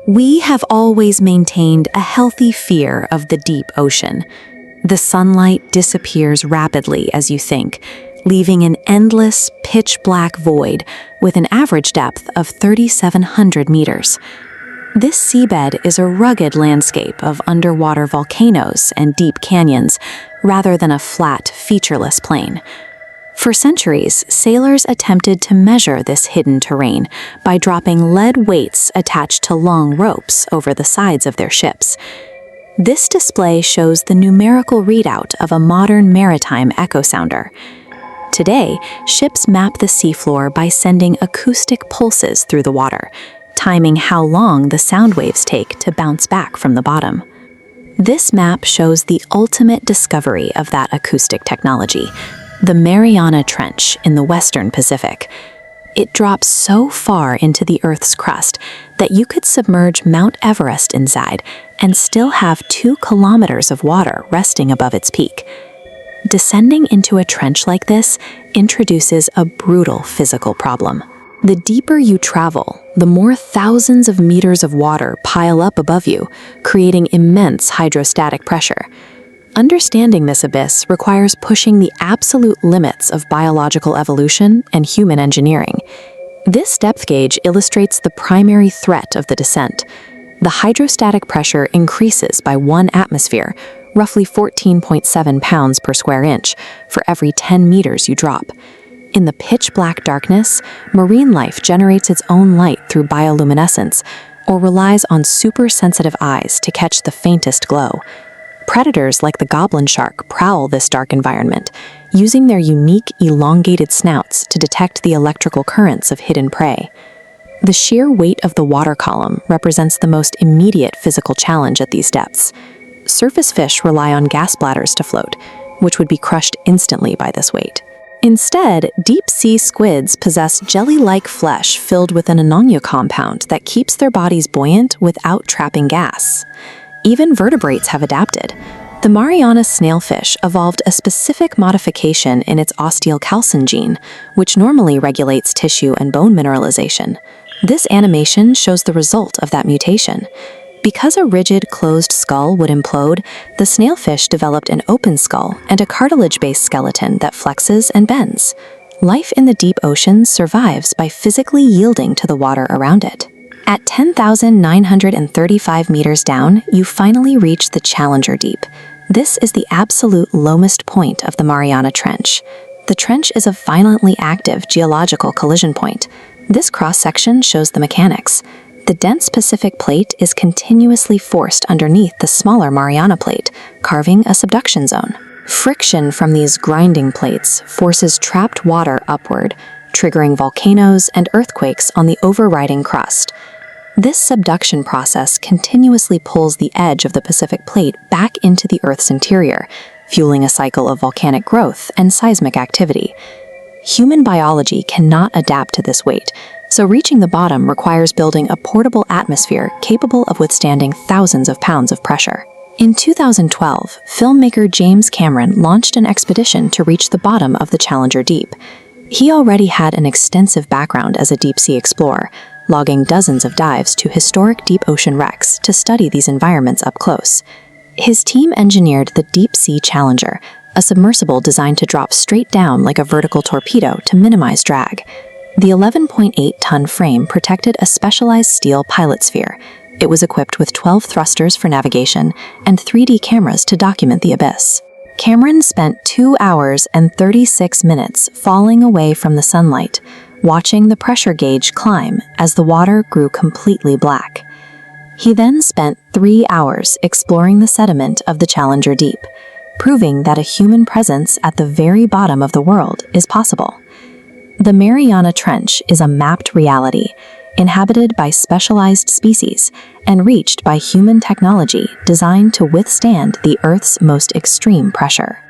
We have always maintained a healthy fear of the deep ocean. The sunlight disappears rapidly as you think, leaving an endless, pitch-black void with an average depth of 3,700 meters. This seabed is a rugged landscape of underwater volcanoes and deep canyons, rather than a flat, featureless plain. For centuries, sailors attempted to measure this hidden terrain by dropping lead weights attached to long ropes over the sides of their ships. This display shows the numerical readout of a modern maritime echo sounder. Today, ships map the seafloor by sending acoustic pulses through the water, timing how long the sound waves take to bounce back from the bottom. This map shows the ultimate discovery of that acoustic technology: the Mariana Trench in the Western Pacific. It drops so far into the Earth's crust that you could submerge Mount Everest inside and still have 2 kilometers of water resting above its peak. Descending into a trench like this introduces a brutal physical problem. The deeper you travel, the more thousands of meters of water pile up above you, creating immense hydrostatic pressure. Understanding this abyss requires pushing the absolute limits of biological evolution and human engineering. This depth gauge illustrates the primary threat of the descent. The hydrostatic pressure increases by 1 atmosphere, roughly 14.7 pounds per square inch, for every 10 meters you drop. In the pitch-black darkness, marine life generates its own light through bioluminescence, or relies on super-sensitive eyes to catch the faintest glow. Predators like the goblin shark prowl this dark environment, using their unique, elongated snouts to detect the electrical currents of hidden prey. The sheer weight of the water column represents the most immediate physical challenge at these depths. Surface fish rely on gas bladders to float, which would be crushed instantly by this weight. Instead, deep-sea squids possess jelly-like flesh filled with an ammonia compound that keeps their bodies buoyant without trapping gas. Even vertebrates have adapted. The Mariana snailfish evolved a specific modification in its osteocalcin gene, which normally regulates tissue and bone mineralization. This animation shows the result of that mutation. Because a rigid, closed skull would implode, the snailfish developed an open skull and a cartilage-based skeleton that flexes and bends. Life in the deep ocean survives by physically yielding to the water around it. At 10,935 meters down, you finally reach the Challenger Deep. This is the absolute lowest point of the Mariana Trench. The trench is a violently active geological collision point. This cross-section shows the mechanics. The dense Pacific plate is continuously forced underneath the smaller Mariana plate, carving a subduction zone. Friction from these grinding plates forces trapped water upward, triggering volcanoes and earthquakes on the overriding crust. This subduction process continuously pulls the edge of the Pacific plate back into the Earth's interior, fueling a cycle of volcanic growth and seismic activity. Human biology cannot adapt to this weight, so reaching the bottom requires building a portable atmosphere capable of withstanding thousands of pounds of pressure. In 2012, filmmaker James Cameron launched an expedition to reach the bottom of the Challenger Deep. He already had an extensive background as a deep-sea explorer, logging dozens of dives to historic deep ocean wrecks to study these environments up close. His team engineered the Deep Sea Challenger, a submersible designed to drop straight down like a vertical torpedo to minimize drag. The 11.8-ton frame protected a specialized steel pilot sphere. It was equipped with 12 thrusters for navigation and 3D cameras to document the abyss. Cameron spent 2 hours and 36 minutes falling away from the sunlight, watching the pressure gauge climb as the water grew completely black. He then spent 3 hours exploring the sediment of the Challenger Deep, proving that a human presence at the very bottom of the world is possible. The Mariana Trench is a mapped reality, inhabited by specialized species and reached by human technology designed to withstand the Earth's most extreme pressure.